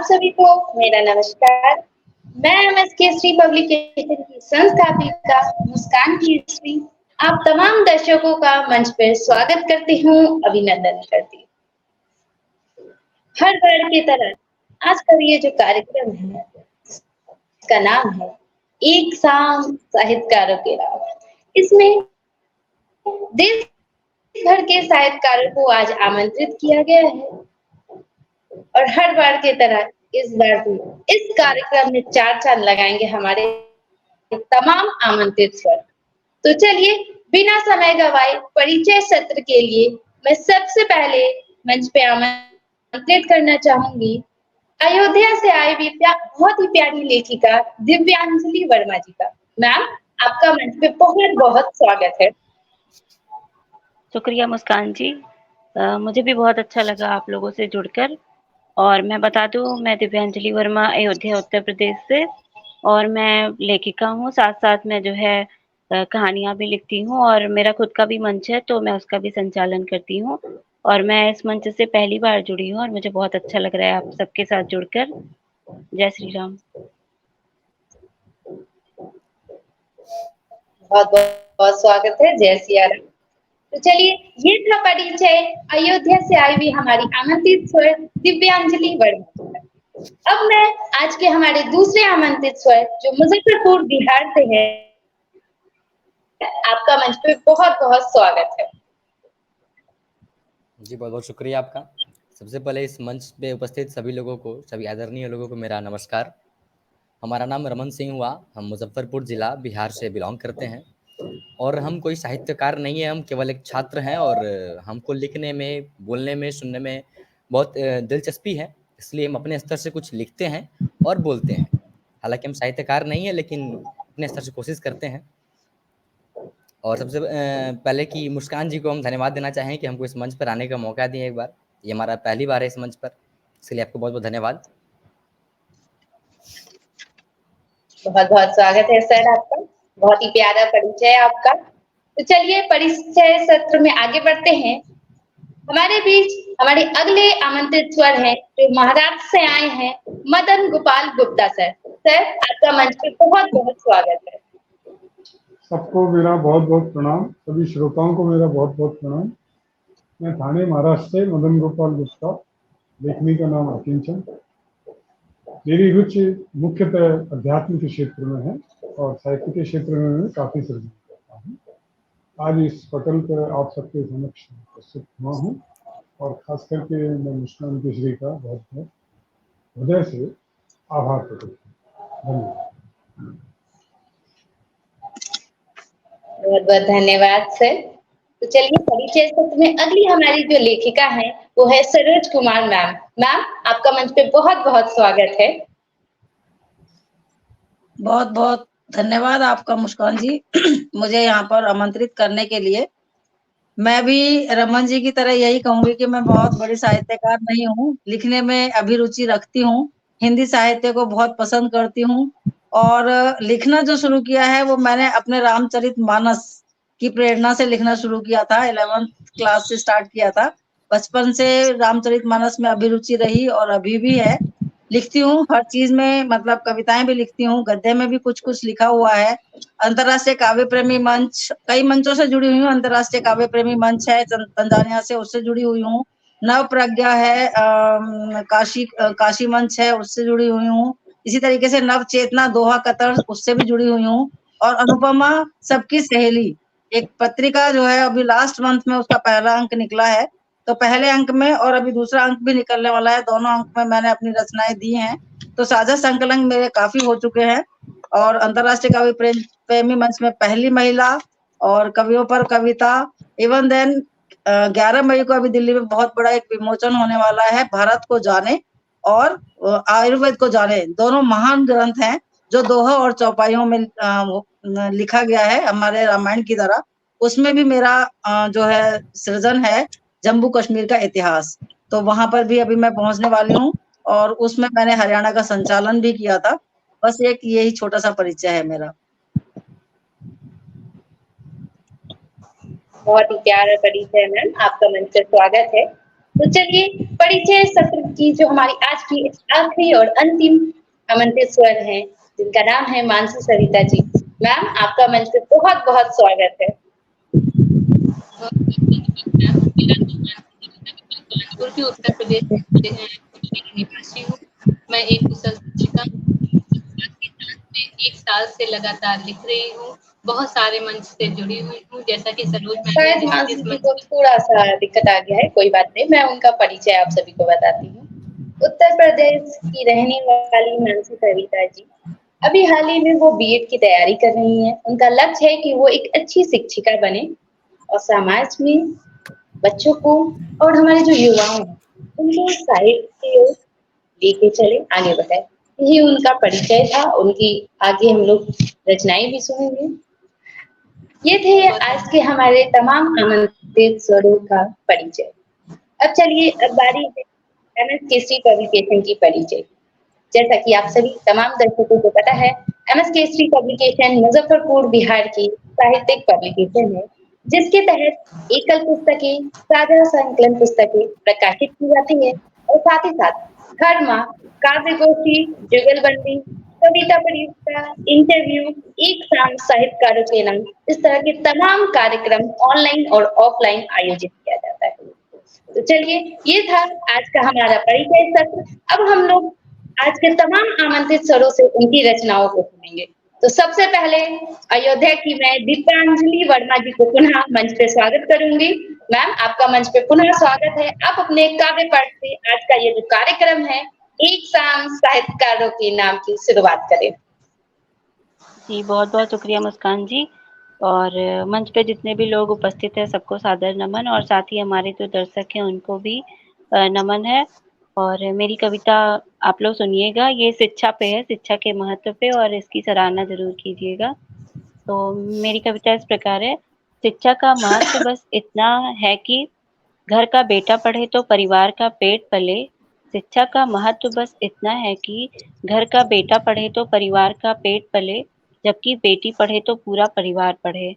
सभी को मेरा नमस्कार। मैं एमएसके श्री पब्लिकेशन की संस्थापिका मुस्कान की श्री आप तमाम दर्शकों का मंच पर स्वागत करती हूँ, अभिनंदन करती हूँ। हर बार की तरह आज का ये जो कार्यक्रम है, इसका नाम है एक शाम साहित्यकारों के नाम। इसमें देश भर के साहित्यकारों को आज आमंत्रित किया गया है और हर बार की तरह इस बार भी इस कार्यक्रम में चार चांद लगाएंगे हमारे तमाम आमंत्रित स्वर। तो चलिए बिना समय गवाए परिचय सत्र के लिए मैं सबसे पहले मंच पे आमंत्रित करना चाहूंगी अयोध्या से आई हुई बहुत ही प्यारी लेखिका दिव्यांजलि वर्मा जी का। मैम, आपका मंच पे बहुत बहुत स्वागत है। शुक्रिया मुस्कान जी। मुझे भी बहुत अच्छा लगा आप लोगों से जुड़कर। और मैं बता दूं, मैं दिव्यांजलि वर्मा अयोध्या उत्तर प्रदेश से और मैं लेखिका हूँ। साथ साथ मैं जो है कहानियां भी लिखती हूँ और मेरा खुद का भी मंच है, तो मैं उसका भी संचालन करती हूँ। और मैं इस मंच से पहली बार जुड़ी हूँ और मुझे बहुत अच्छा लग रहा है आप सबके साथ जुड़कर। जय श्री राम। बहुत बहुत स्वागत है। जय सिया राम। तो चलिए, ये था परिचय अयोध्या से आई हुई हमारी आमंत्रित स्वर दिव्यांजलि वर्मा। अब मैं आज के हमारे दूसरे आमंत्रित स्वर जो मुजफ्फरपुर बिहार से है, आपका मंच पे बहुत बहुत स्वागत है। जी, बहुत बहुत शुक्रिया आपका। सबसे पहले इस मंच पे उपस्थित सभी लोगों को, सभी आदरणीय लोगों को मेरा नमस्कार। हमारा नाम रमन सिंह हुआ। हम मुजफ्फरपुर जिला बिहार से बिलोंग करते हैं और हम कोई साहित्यकार नहीं है, हम केवल एक छात्र हैं और हमको लिखने में, बोलने में, सुनने में बहुत दिलचस्पी है, इसलिए हम अपने स्तर से कुछ लिखते हैं और बोलते हैं। हालांकि हम साहित्यकार नहीं है, लेकिन अपने स्तर से कोशिश करते हैं। और सबसे पहले कि मुस्कान जी को हम धन्यवाद देना चाहें कि हमको इस मंच पर आने का मौका दिए एक बार। ये हमारा पहली बार है इस मंच पर, इसलिए आपको बहुत बहुत धन्यवाद। बहुत बहुत स्वागत है सर आपका। बहुत ही प्यारा परिचय है आपका। तो चलिए परिचय सत्र में आगे बढ़ते हैं। हमारे बीच हमारे अगले आमंत्रित स्वर हैं जो महाराष्ट्र से आए हैं, मदन गोपाल गुप्ता सर। सर, आपका मंच पे बहुत बहुत स्वागत है। सबको मेरा बहुत बहुत प्रणाम। सभी श्रोताओं को मेरा बहुत बहुत प्रणाम। मैं ठाणे महाराष्ट्र से मदन गोपाल गुप्ता, लेखनी का नाम अकिंचन। मेरी रुचि मुख्यतः अध्यात्म के क्षेत्र में है और साहित्य के क्षेत्र में मैं काफी सृजन करता हूँ। आज इस पटल पर आप सबके समक्ष प्रस्तुत हुआ हूँ और खास करके मैं मुस्कान केसरी का बहुत बहुत हृदय से आभार प्रकट करता हूँ। धन्यवाद। बहुत बहुत धन्यवाद सर। तो चलिए परिचय सत्र में अगली हमारी जो लेखिका है वो है सरोज कुमार मैम। मैम, आपका मंच पे बहुत बहुत स्वागत है। बहुत बहुत धन्यवाद आपका मुस्कान जी मुझे यहाँ पर आमंत्रित करने के लिए। मैं भी रमन जी की तरह यही कहूंगी कि मैं बहुत बड़ी साहित्यकार नहीं हूँ, लिखने में अभिरुचि रखती हूँ, हिंदी साहित्य को बहुत पसंद करती हूँ और लिखना जो शुरू किया है वो मैंने अपने रामचरितमानस की प्रेरणा से लिखना शुरू किया था। 11th क्लास से स्टार्ट किया था। बचपन से रामचरितमानस में अभिरुचि रही और अभी भी है। लिखती हूँ हर चीज में, मतलब कविताएं भी लिखती हूँ, गद्य में भी कुछ कुछ लिखा हुआ है। अंतर्राष्ट्रीय काव्य प्रेमी मंच, कई मंचों से जुड़ी हुई हूँ। अंतर्राष्ट्रीय काव्य प्रेमी मंच है तंजानिया से, उससे जुड़ी हुई हूँ। नव प्रज्ञा है, काशी मंच है, उससे जुड़ी हुई हूँ। इसी तरीके से नव चेतना दोहा कतर, उससे भी जुड़ी हुई हूँ। और अनुपमा सबकी सहेली एक पत्रिका जो है, अभी लास्ट मंथ में उसका पहला अंक निकला है, तो पहले अंक में और अभी दूसरा अंक भी निकलने वाला है, दोनों अंक में मैंने अपनी रचनाएं दी हैं। तो साझा संकलन मेरे काफी हो चुके हैं और अंतर्राष्ट्रीय काव्य प्रेमी मंच में पहली महिला और कवियों पर कविता। इवन देन 11 मई को अभी दिल्ली में बहुत बड़ा एक विमोचन होने वाला है, भारत को जाने और आयुर्वेद को जाने, दोनों महान ग्रंथ हैं जो दोहा और चौपाइयों में लिखा गया है हमारे रामायण की तरह। उसमें भी मेरा जो है सृजन है जम्मू कश्मीर का इतिहास, तो वहां पर भी अभी मैं पहुंचने वाली हूँ और उसमें मैंने हरियाणा का संचालन भी किया था। बस एक यही छोटा सा परिचय है मेरा। बहुत ही प्यारा परिचय मैम, आपका मंच पे स्वागत है। तो चलिए परिचय सत्र की जो हमारी आज की आखिरी और अंतिम आमंत्रित स्वर हैं, जिनका नाम है मानसी सविता जी। मैम, आपका मंच पे बहुत-बहुत स्वागत है। कानपुर के उत्तर प्रदेश की निवासी हूँ। मैं एक कुशल शिक्षिका हूँ। के साथ मैं 1 साल से लगातार लिख रही हूँ। बहुत सारे मंच से जुड़ी हुई हूँ, जैसा कि सरोज मैम शायद ने मानसी जिस जी मंच को थोड़ा-सा दिक्कत आ गया है, कोई बात नहीं, मैं उनका परिचय आप सभी को बताती हूँ। उत्तर प्रदेश की रहने वाली मानसी सविता जी, अभी हाल ही में वो बीएड की तैयारी कर रही हैं। उनका लक्ष्य है कि वो एक अच्छी शिक्षिका बने और समाज में बच्चों को और हमारे जो युवाओं हैं, उनको साहित्य की ओर लेके चले, आगे बढ़ाए। यही उनका परिचय था, उनकी आगे हम लोग रचनाएँ भी सुनेंगे। ये थे आज के हमारे तमाम आमंत्रित स्वरों का परिचय। अब चलिए, अब बारी है एमएस केसरी पब्लिकेशन की परिचय। जैसा कि आप सभी तमाम दर्शकों को पता है, एमएस केसरी पब्लिकेशन मुजफ्फरपुर बिहार की साहित्यिक पब्लिकेशन है, जिसके तहत एकल पुस्तकें, साझा संकलन पुस्तकें प्रकाशित की जाती है और साथ ही साथ हर माह काव्य गोष्ठी, जुगलबंदी, कविता प्रतियोगिता, इंटरव्यू, एक शाम साहित्यकारों के नाम, इस तरह के तमाम कार्यक्रम ऑनलाइन और ऑफलाइन आयोजित किया जाता है। तो चलिए, ये था आज का हमारा परिचय सत्र। अब हम लोग आज के तमाम आमंत्रित स्वरों से उनकी रचनाओं को सुनेंगे। तो सबसे पहले अयोध्या की मैं दीपांजलि वर्मा जी को पुनः मंच पे स्वागत करूंगी। मैम, आपका मंच पे पुनः स्वागत है। आप अपने काव्य पाठ से आज का ये जो कार्यक्रम है, एक शाम साहित्यकारों के नाम की शुरुआत करें। जी, बहुत-बहुत शुक्रिया मुस्कान जी। और मंच पे जितने भी लोग उपस्थित हैं, सबको सादर नमन और साथ ही हमारे जो दर्शक हैं, उनको भी नमन है। और मेरी कविता आप लोग सुनिएगा, ये शिक्षा पे है, शिक्षा के महत्व पे, और इसकी सराहना ज़रूर कीजिएगा। तो मेरी कविता इस प्रकार है, शिक्षा का महत्व बस इतना है कि घर का बेटा पढ़े तो परिवार का पेट पले। शिक्षा का महत्व बस इतना है कि घर का बेटा पढ़े तो परिवार का पेट पले, जबकि बेटी पढ़े तो पूरा परिवार पढ़े।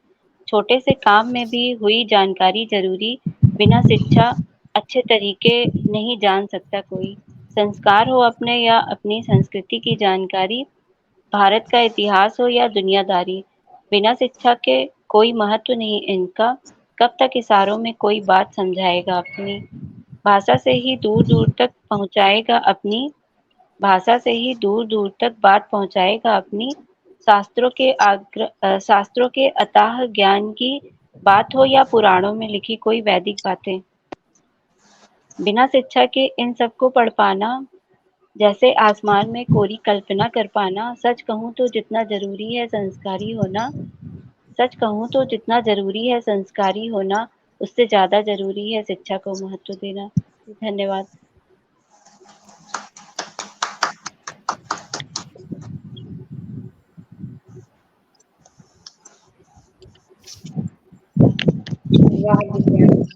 छोटे से काम में भी हुई जानकारी ज़रूरी, बिना शिक्षा अच्छे तरीके नहीं जान सकता कोई। संस्कार हो अपने या अपनी संस्कृति की जानकारी, भारत का इतिहास हो या दुनियादारी, बिना शिक्षा के कोई महत्व नहीं इनका। कब तक इशारों में कोई बात समझाएगा अपनी, भाषा से ही दूर-दूर तक पहुँचाएगा अपनी, भाषा से ही दूर-दूर तक बात पहुँचाएगा अपनी। शास्त्रों के अथाह ज्ञान की बात हो या पुराणों में लिखी कोई वैदिक बातें, बिना शिक्षा के इन सबको पढ़ पाना जैसे आसमान में कोरी कल्पना कर पाना। सच कहूँ तो जितना ज़रूरी है संस्कारी होना, सच कहूँ तो जितना ज़रूरी है संस्कारी होना, उससे ज़्यादा ज़रूरी है शिक्षा को महत्व देना। धन्यवाद। वाह दिव्यांश,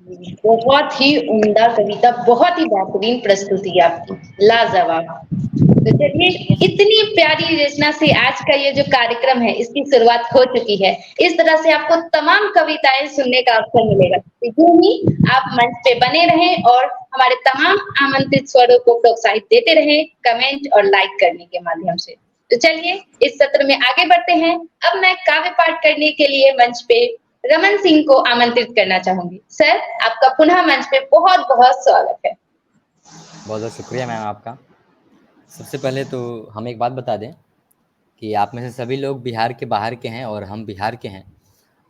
बहुत ही उम्दा कविता, बहुत ही बेहतरीन प्रस्तुति आपकी, लाजवाब। तो चलिए, शुक्रिया। इतनी प्यारी रचना से आज का ये जो कार्यक्रम है, इसकी शुरुआत हो चुकी है। इस तरह से आपको तमाम कविताएं सुनने का अवसर मिलेगा। तो यूं ही आप मंच पे बने रहें और हमारे तमाम आमंत्रित स्वरों को प्रोत्साहित देते रहें, कमेंट और लाइक करने के माध्यम से। तो चलिए, इस सत्र में आगे बढ़ते हैं। अब मैं काव्य पाठ करने के लिए मंच पे रमन सिंह को आमंत्रित करना चाहूंगी। सर, आपका पुनः मंच पे बहुत-बहुत स्वागत है। बहुत-बहुत शुक्रिया मैम आपका। सबसे पहले तो हम एक बात बता दें कि आप में से सभी लोग बिहार के बाहर के हैं और हम बिहार के हैं,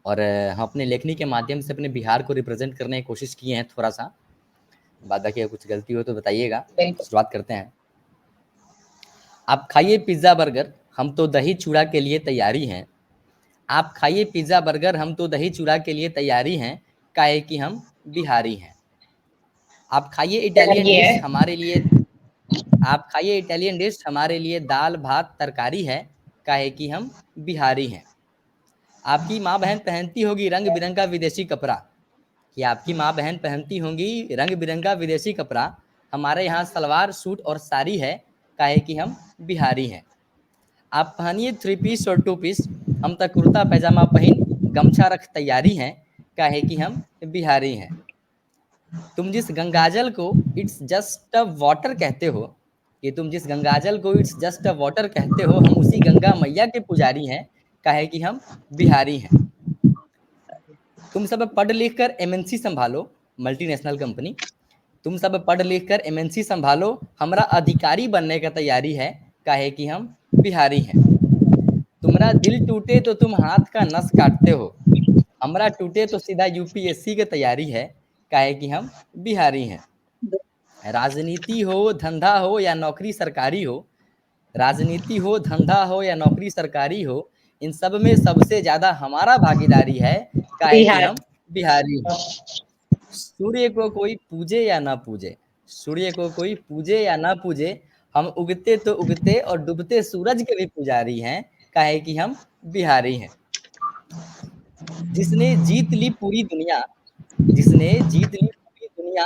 और हम अपने लेखनी के माध्यम से अपने बिहार को रिप्रेजेंट करने की कोशिश किए हैं थोड़ा-सा। बाद बाकी अगर कुछ गलती हो तो बताइएगा। बिल्कुल। शुरुआत करते हैं। आप खाइए पिज़्ज़ा बर्गर, हम तो दही चूड़ा के लिए तैयारी हैं। आप खाइए पिज़्ज़ा बर्गर, हम तो दही चूड़ा के लिए तैयारी हैं, काहे कि हम बिहारी हैं। आप खाइए इटालियन ये डिश, है। हमारे लिए आप खाइए इटालियन डिश, हमारे लिए दाल भात तरकारी है, काहे कि हम बिहारी हैं। आपकी माँ बहन पहनती होगी रंग बिरंगा विदेशी कपड़ा, कि आपकी माँ बहन पहनती होंगी रंग बिरंगा विदेशी कपड़ा, हमारे यहाँ सलवार सूट और साड़ी है, काहे कि हम बिहारी हैं। आप पहनिए 3 पीस और 2 पीस, हम तक कुर्ता पैजामा पहन गमछा रख तैयारी हैं, काहे कि हम बिहारी हैं। तुम जिस गंगाजल को इट्स जस्ट अ वाटर कहते हो, कि तुम जिस गंगाजल को इट्स जस्ट अ वाटर कहते हो, हम उसी गंगा मैया के पुजारी हैं, काहे कि हम बिहारी हैं। तुम सब पढ़ लिख कर एमएनसी संभालो, मल्टीनेशनल कंपनी। तुम सब पढ़ लिख कर एमएनसी संभालो, हमरा अधिकारी बनने का तैयारी है, काहे कि हम बिहारी हैं। तुम्हारा दिल टूटे तो तुम हाथ का नस काटते हो, हमरा टूटे तो सीधा यूपीएससी की तैयारी है, काहे कि हम बिहारी हैं। राजनीति हो, धंधा हो या नौकरी सरकारी हो, राजनीति हो, धंधा हो या नौकरी सरकारी हो, इन सब में सबसे ज्यादा हमारा भागीदारी है, काहे कि बिहार। हम बिहारी हैं। सूर्य को कोई पूजे या ना पूजे, सूर्य को कोई पूजे या ना पूजे, हम उगते तो उगते और डूबते सूरज के भी पुजारी हैं, काहे कि हम बिहारी हैं। जिसने जीत ली पूरी दुनिया, जिसने जीत ली पूरी दुनिया,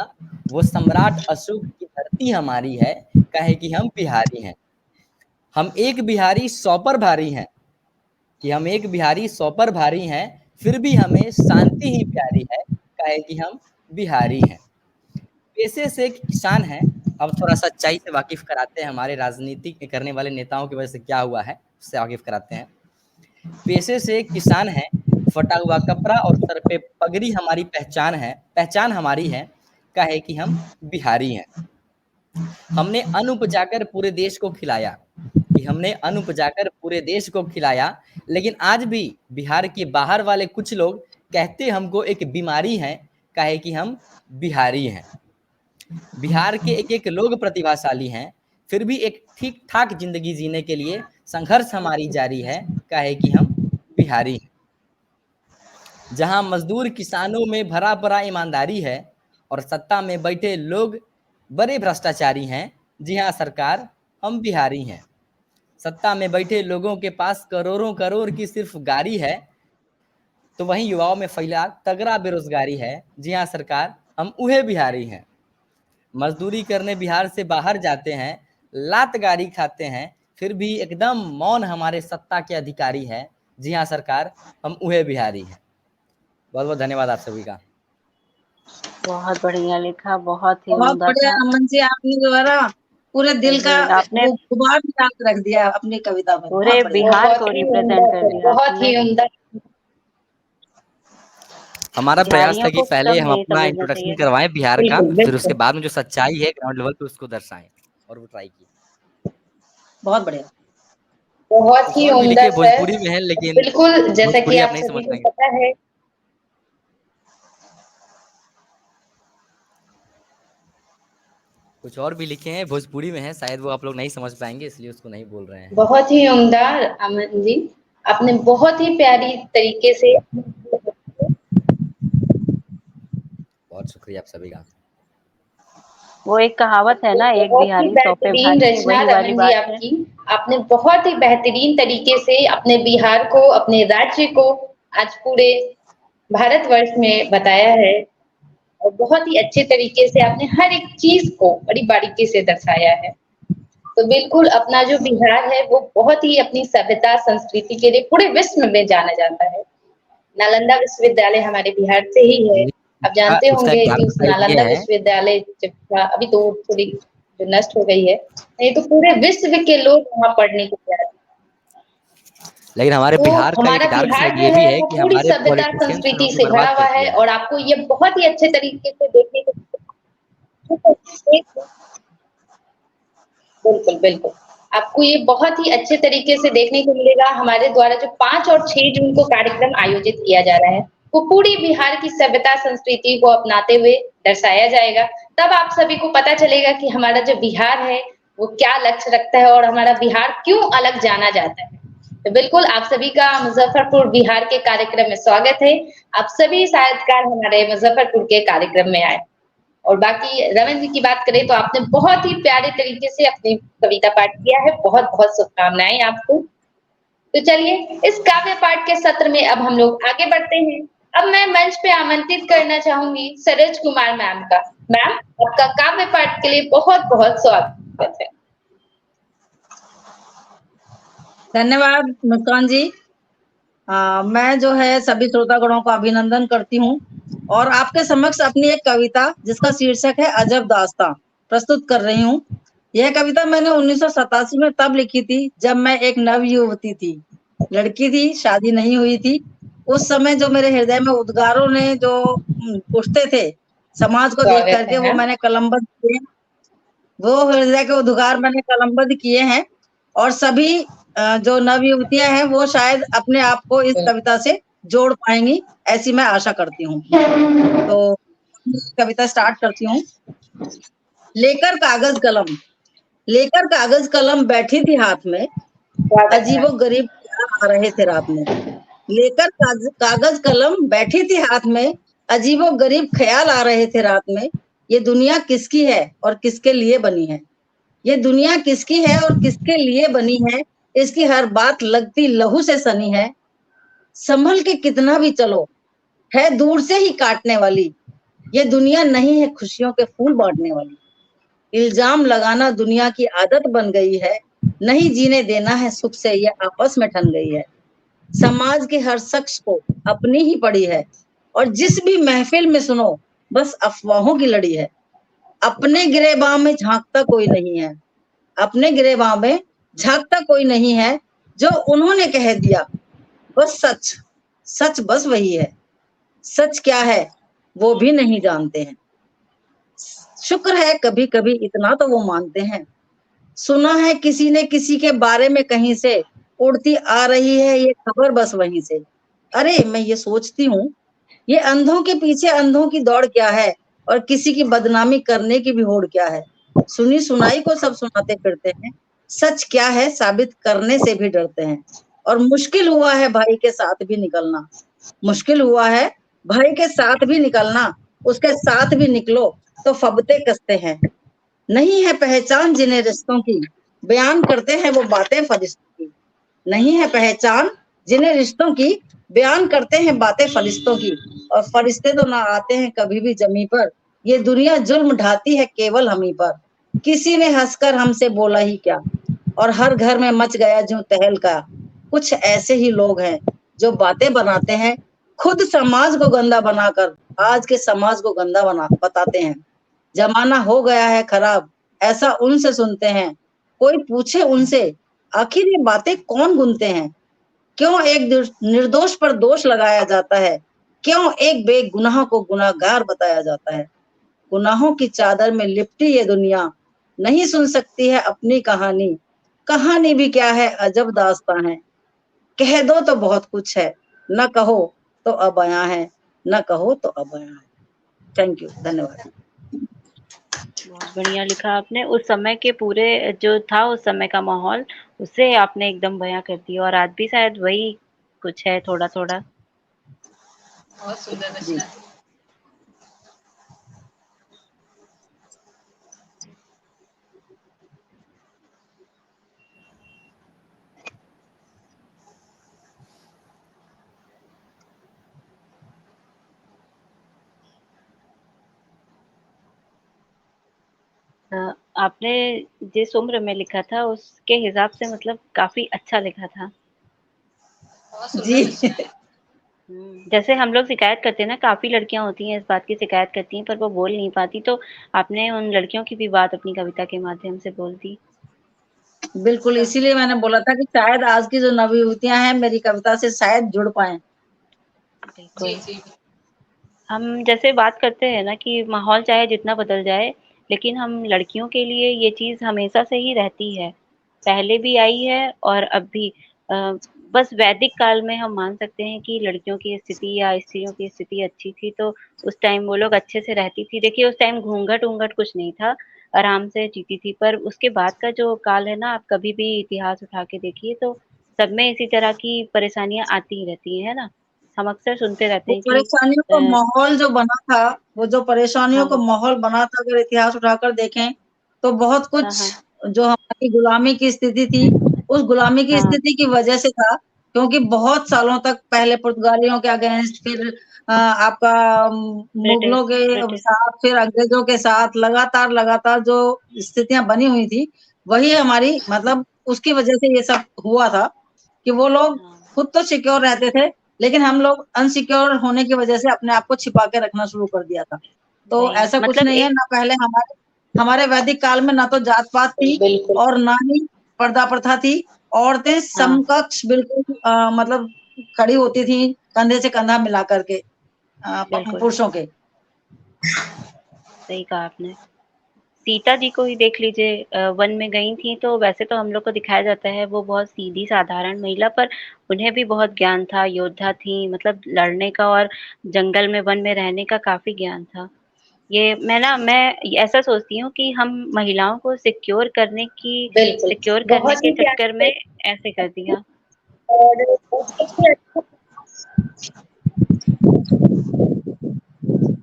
वो सम्राट अशोक की धरती हमारी है, काहे कि हम बिहारी हैं। हम एक बिहारी 100 पर भारी हैं, कि हम एक बिहारी 100 पर भारी हैं, फिर भी हमें शांति ही प्यारी है, काहे कि हम बिहारी हैं। पेशे से एक किसान हैं, अब थोड़ा सच्चाई से वाकिफ कराते हैं, हमारे राजनीति करने वाले नेताओं की वजह से क्या हुआ है उससे वाकिफ कराते हैं। पेशे से एक किसान है, फटा हुआ कपड़ा और सर पे पगड़ी हमारी पहचान है, पहचान हमारी है, काहे कि हम बिहारी हैं। हमने अन्न उपजाकर पूरे देश को खिलाया, कि हमने अन्न उपजाकर पूरे देश को खिलाया, लेकिन आज भी बिहार के बाहर वाले कुछ लोग कहते हमको एक बीमारी है, काहे कि हम बिहारी हैं। बिहार के एक एक लोग प्रतिभाशाली हैं, फिर भी एक ठीक ठाक जिंदगी जीने के लिए संघर्ष हमारी जारी है, काहे कि हम बिहारी हैं। जहां मजदूर किसानों में भरा पड़ा ईमानदारी है और सत्ता में बैठे लोग बड़े भ्रष्टाचारी हैं, जी हाँ सरकार, हम बिहारी हैं। सत्ता में बैठे लोगों के पास करोड़ों करोड़ की सिर्फ गाड़ी है, तो वहीं युवाओं में फैला तगड़ा बेरोजगारी है, जी हाँ सरकार, हम उहे बिहारी हैं। मजदूरी करने बिहार से बाहर जाते हैं, लात गारी खाते हैं, फिर भी एकदम मौन हमारे सत्ता के अधिकारी है, जी हाँ सरकार, हम उहे बिहारी हैं। बहुत बहुत धन्यवाद आप सभी का। बहुत बढ़िया लिखा, बहुत ही बहुत उम्दा बढ़िया था। रमन जी, आपने जो है ना पूरे दिल का जी, आपने वो गुबार निकाल के रख दिया अपनी कविता में। पूरे बहुत बढ़िया। बिहार को बहुत ही रिप्रेजेंट उम्दा कर सर, दिया बहुत आपने। ही उम्दा। हमारा प्रयास था बिहारियों कि को पहले कम हम नहीं अपना समझना इंट्रोडक्शन चाहिए। करवाएं बिहार का, बिल्कुल फिर उसके बिल्कुल। बाद में जो सच्चाई है ग्राउंड लेवल पे उसको दर्शाएं, और वो ट्राई किए। बहुत बढ़िया। बहुत कुछ ही और भी उम्दा लिखे सर। भोजपुरी में है, लेकिन बिल्कुल, जैसा कि भोजपुरी आप आप नहीं सभी समझ को पाएंगे। पता है, कुछ और भी लिखे हैं भोजपुरी में है, शायद वो आप लोग नहीं समझ पाएंगे, इसलिए उसको नहीं बोल रहे हैं। बहुत ही उम्दा अमन जी, आपने बहुत ही प्यारी तरीके से बहुत शुक्रिया आप सभी का। वो एक कहावत है ना, एक बहुत ही बिहारी 100 पे बेहतरीन भारी, रचना वही वाली रमन जी बात है। आपकी। आपने बहुत ही बेहतरीन तरीके से अपने बिहार को, अपने राज्य को आज पूरे भारतवर्ष में बताया है, और बहुत ही अच्छे तरीके से आपने हर एक चीज को बड़ी बारीकी से दर्शाया है। तो बिल्कुल अपना जो बिहार है वो बहुत ही अपनी सभ्यता संस्कृति के लिए पूरे विश्व में जाना जाता है। नालंदा विश्वविद्यालय हमारे बिहार से ही है। आप जानते उसका होंगे एक कि कारण उस बताइए नालंदा है, विश्वविद्यालय जब था, अभी तो वो थोड़ी जो नष्ट हो गई है, नहीं तो पूरे विश्व के लोग वहाँ पढ़ने को तैयार थे। लेकिन हमारे तो बिहार का एक हमारा डार्क बिहार साइड जो ये भी है है वो कि पूरी हमारे सभ्यता पॉलिटिशियंस ने संस्कृति नौकरी से भरा बर्बाद हुआ कर है, दिया है। और आपको ये बहुत ही अच्छे तरीके से देखने को बिल्कुल, बिल्कुल। आपको ये बहुत ही अच्छे तरीके से देखने को मिलेगा। हमारे द्वारा जो 5 और 6 जून को कार्यक्रम आयोजित किया जा रहा है, वो पूरी बिहार की सभ्यता संस्कृति को अपनाते हुए दर्शाया जाएगा। तब आप सभी को पता चलेगा कि हमारा जो बिहार है, वो क्या लक्ष्य रखता है और हमारा बिहार क्यों अलग जाना जाता है। तो बिल्कुल आप सभी का मुजफ्फरपुर बिहार के कार्यक्रम में स्वागत है। आप सभी साहित्यकार हमारे मुजफ्फरपुर के कार्यक्रम में आए। और बाकी रमन जी की बात करें तो आपने बहुत ही प्यारे तरीके से अपनी कविता पाठ किया है। बहुत-बहुत शुभकामनाएं आपको। तो चलिए इस काव्य पाठ के सत्र में अब हम लोग आगे बढ़ते हैं। अब मैं मंच पे आमंत्रित करना चाहूंगी सरोज कुमार मैम का। मैम, आपका काव्य पाठ के लिए बहुत-बहुत स्वागत है। धन्यवाद मुस्कान जी। मैं जो है सभी श्रोतागणों का अभिनंदन करती हूँ और आपके समक्ष अपनी एक कविता जिसका शीर्षक है अजब दास्तां प्रस्तुत कर रही हूँ। यह कविता मैंने 1987 में तब लिखी थी जब मैं एक नव युवती थी, लड़की थी, शादी नहीं हुई थी। उस समय जो मेरे हृदय में उद्गारों ने जो उठते थे समाज को देख स्वागत करके, है वो मैम। मैंने कलमबद्ध किए, वो हृदय के उद्गार मैंने कलमबद्ध किए हैं। और सभी जो नव युवतियां हैं वो शायद अपने आप को इस कविता से जोड़ पाएंगी, ऐसी मैं आशा करती हूँ। तो कविता स्टार्ट करती हूँ। लेकर कागज कलम, लेकर कागज कलम बैठी थी हाथ में, स्वागत है। अजीबो गरीब आ रहे थे रात में। लेकर कागज कलम बैठी थी हाथ में, अजीबो गरीब ख्याल आ रहे थे रात में। ये दुनिया किसकी है और किसके लिए बनी है, ये दुनिया किसकी है और किसके लिए बनी है, इसकी हर बात लगती लहू से सनी है। संभल के कितना भी चलो, है दूर से ही काटने वाली, ये दुनिया नहीं है खुशियों के फूल बांटने वाली। इल्जाम लगाना दुनिया की आदत बन गई है, नहीं जीने देना है सुख से ये आपस में ठन गई है। समाज के हर शख्स को अपनी ही पड़ी है, और जिस भी महफिल में सुनो बस अफवाहों की लड़ी है। अपने गिरेबान में झांकता कोई नहीं है, अपने गिरेबान में झांकता कोई नहीं है, जो उन्होंने कह दिया बस सच, सच बस वही है। सच क्या है वो भी नहीं जानते हैं, शुक्र है कभी कभी इतना तो वो मानते हैं। सुना है किसी ने किसी के बारे में कहीं से, उड़ती आ रही है ये खबर बस वहीं से। अरे मैं ये सोचती हूँ, ये अंधों के पीछे अंधों की दौड़ क्या है, और किसी की बदनामी करने की भी होड़ क्या है। सुनी सुनाई को सब सुनाते फिरते हैं, सच क्या है साबित करने से भी डरते हैं। और मुश्किल हुआ है भाई के साथ भी निकलना, मुश्किल हुआ है भाई के साथ भी निकलना, उसके साथ भी निकलो तो फबते कसते हैं। नहीं है पहचान जिन्हें रिश्तों की, बयान करते हैं वो बातें फरिश्तों की। नहीं है पहचान जिन्हें रिश्तों की, बयान करते हैं बातें फरिश्तों की। और फरिश्ते तो ना आते हैं कभी भी जमी पर, ये दुनिया जुल्म ढाती है केवल हम ही पर। किसी ने हंसकर हमसे बोला ही क्या, और हर घर में मच गया जो तहलका। कुछ ऐसे ही लोग हैं जो बातें बनाते हैं, खुद समाज को गंदा बनाकर आज के समाज को गंदा बना बताते हैं। जमाना हो गया है खराब, ऐसा उनसे सुनते हैं। कोई पूछे उनसे आखिर ये बातें कौन गुनते हैं। क्यों एक निर्दोष पर दोष लगाया जाता है, क्यों एक बेगुनाह को गुनाहगार बताया जाता है। गुनाहों की चादर में लिपटी ये दुनिया नहीं सुन सकती है अपनी कहानी। कहानी भी क्या है अजब दास्तां है, कह दो तो बहुत कुछ है, न कहो तो अबयां है, न कहो तो अबयां है। थैंक यू, धन्यवाद। बहुत बढ़िया लिखा आपने। उस समय के पूरे जो था उस समय का माहौल, उसे आपने एकदम बयां कर दिया, और आज भी शायद वही कुछ है थोड़ा थोड़ा। बहुत सुंदर जी रचना थी। आपने जिस उम्र में लिखा था उसके हिसाब से मतलब काफी अच्छा लिखा था। बहुत जी सुंदर रचना है। जैसे हम लोग शिकायत करते हैं ना, काफी लड़कियां होती हैं इस बात की शिकायत करती हैं पर वो बोल नहीं पाती, तो आपने उन लड़कियों की भी बात अपनी कविता के माध्यम से बोल दी। बिल्कुल, इसीलिए मैंने बोला था कि शायद आज की जो नवयुवतियां हैं मेरी कविता से शायद जुड़ पाए। जी बिल्कुल। जी। हम जैसे बात करते हैं ना कि माहौल चाहे जितना बदल जाए, लेकिन हम लड़कियों के लिए ये चीज़ हमेशा से ही रहती है। पहले भी आई है और अब भी। बस वैदिक काल में हम मान सकते हैं कि लड़कियों की स्थिति या स्त्रियों की स्थिति अच्छी थी, तो उस टाइम वो लोग अच्छे से रहती थी। देखिए उस टाइम घूंघट-वूंघट कुछ नहीं था, आराम से जीती थी। पर उसके बाद का जो काल है ना, आप कभी भी इतिहास उठा के देखिए तो सब में इसी तरह की परेशानियाँ आती ही रहती हैं, है ना? हम अक्सर सुनते रहते वो हैं कि परेशानियों का अ, माहौल जो बना था, वो जो परेशानियों का हाँ, माहौल बना था, अगर इतिहास उठाकर देखें तो बहुत हाँ, कुछ हाँ, जो हमारी गुलामी की स्थिति थी, उस गुलामी की हाँ, स्थिति की वजह से था। क्योंकि बहुत सालों तक पहले पुर्तगालियों के अगेंस्ट, फिर आपका मुगलों ब्रिटिश के ब्रिटिश साथ, फिर अंग्रेजों के साथ लगातार लगातार जो स्थितियां बनी हुई थी, वही हमारी मतलब उसकी वजह से ये सब हुआ था कि वो लोग हाँ, खुद तो सिक्योर रहते थे, लेकिन हम लोग अनसिक्योर होने की वजह से अपने आप को छिपा के रखना शुरू कर दिया था। तो वही, ऐसा कुछ मतलब नहीं है, ना पहले हमारे वैदिक काल में ना तो जात पात थी बिल्कुल और ना ही पर्दा प्रथा थी। औरतें हाँ, समकक्ष बिल्कुल मतलब खड़ी होती थी कंधे से कंधा मिला करके बिल्कुल पुरुषों के। सही कहा आपने। सीता जी को ही देख लीजिए, वन में गई थी तो वैसे तो हम लोग को दिखाया जाता है वो बहुत सीधी साधारण महिला, पर उन्हें भी बहुत ज्ञान था, योद्धा थी, मतलब लड़ने का और जंगल में वन में रहने का काफी ज्ञान था। ये मैं ऐसा सोचती हूँ कि हम महिलाओं को बिल्कुल सिक्योर करने बहुत के ही प्यार चक्कर में से ऐसे कर दिया। और बहुत ही अच्छा,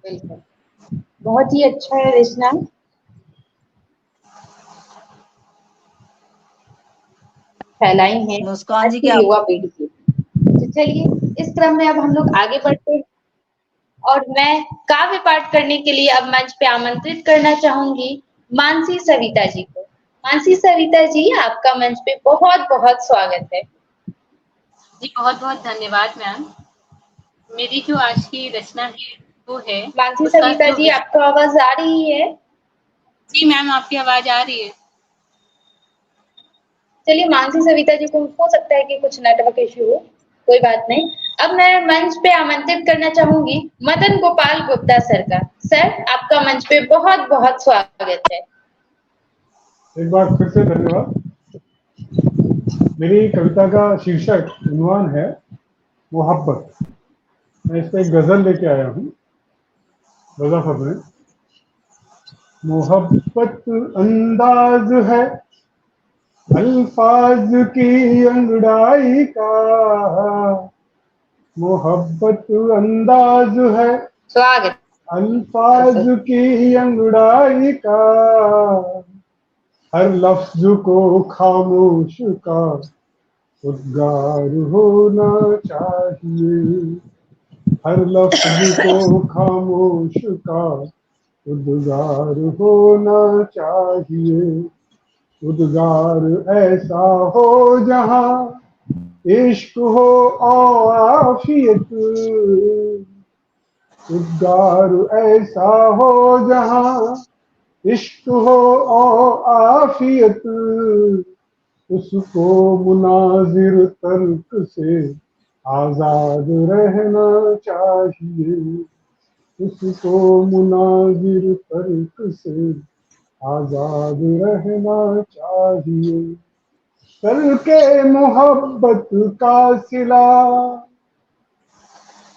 बिल्कुल बहुत ही अच्छा है रचना फैलाई है मुस्कान आज जी की क्या युवा पीढ़ी की। तो चलिए इस क्रम में अब हम लोग आगे बढ़ते हैं और मैं काव्य पाठ करने के लिए अब मंच पे आमंत्रित करना चाहूंगी मानसी सविता जी को। मानसी सविता जी, आपका मंच पे बहुत बहुत स्वागत है। जी बहुत बहुत धन्यवाद मैम। मेरी जो आज की रचना है वो है मानसी उसका सविता जो जी, आपको आवाज आ रही है? जी मैम आपकी आवाज आ रही है। चलिए मानसी सविता जी को हो सकता है कि कुछ नेटवर्क इश्यू हो, कोई बात नहीं। अब मैं मंच पे आमंत्रित करना चाहूंगी मदन गोपाल गुप्ता सर का। सर, आपका मंच पे बहुत बहुत स्वागत है। एक बार फिर से धन्यवाद। मेरी कविता का शीर्षक उन्वान है मोहब्बत। मैं इस पे एक गजल लेके आया हूँ रजाफर में। मोहब्बत अंदाज है अल्फाज की अंगड़ाई का, मोहब्बत अंदाज है स्वागत है अल्फाज सर। की अंगड़ाई का, हर लफ्ज को खामोश का उद्गार होना चाहिए, हर लफ्ज को खामोश का उद्गार होना चाहिए, उद्गार ऐसा हो जहां इश्क हो और आफियत, उद्गार ऐसा हो जहां इश्क हो और आफियत, उसको मुनाजिर तर्क से आजाद रहना चाहिए, उसको मुनाजिर तर्क से आजाद रहना चाहिए। करके मोहब्बत का सिला,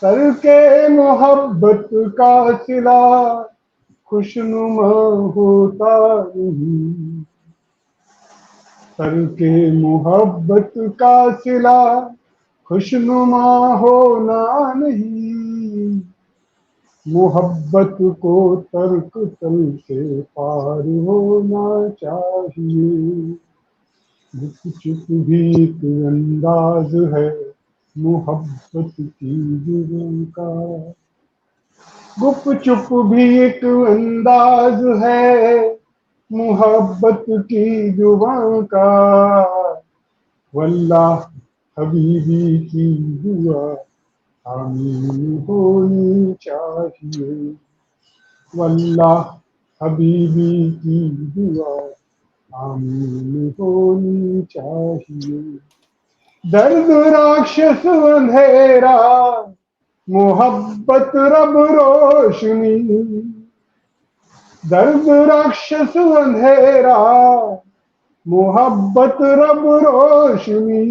करके मोहब्बत का सिला खुशनुमा होता नहीं, करके मोहब्बत का सिला खुशनुमा होना नहीं, मोहब्बत को तर्क तल से पार होना चाहिए, गुप चुप भी एक अंदाज है मोहब्बत की जुबां का, गुप चुप भी एक अंदाज है मोहब्बत की जुबां का, वल्लाह हबीबी की दुआ आमीन होनी चाहिए, वल्लाह हबीबी की दुआ आमीन होनी चाहिए। दर्द राक्षस अंधेरा मोहब्बत रब रोशनी, दर्द राक्षस अंधेरा मोहब्बत रब रोशनी,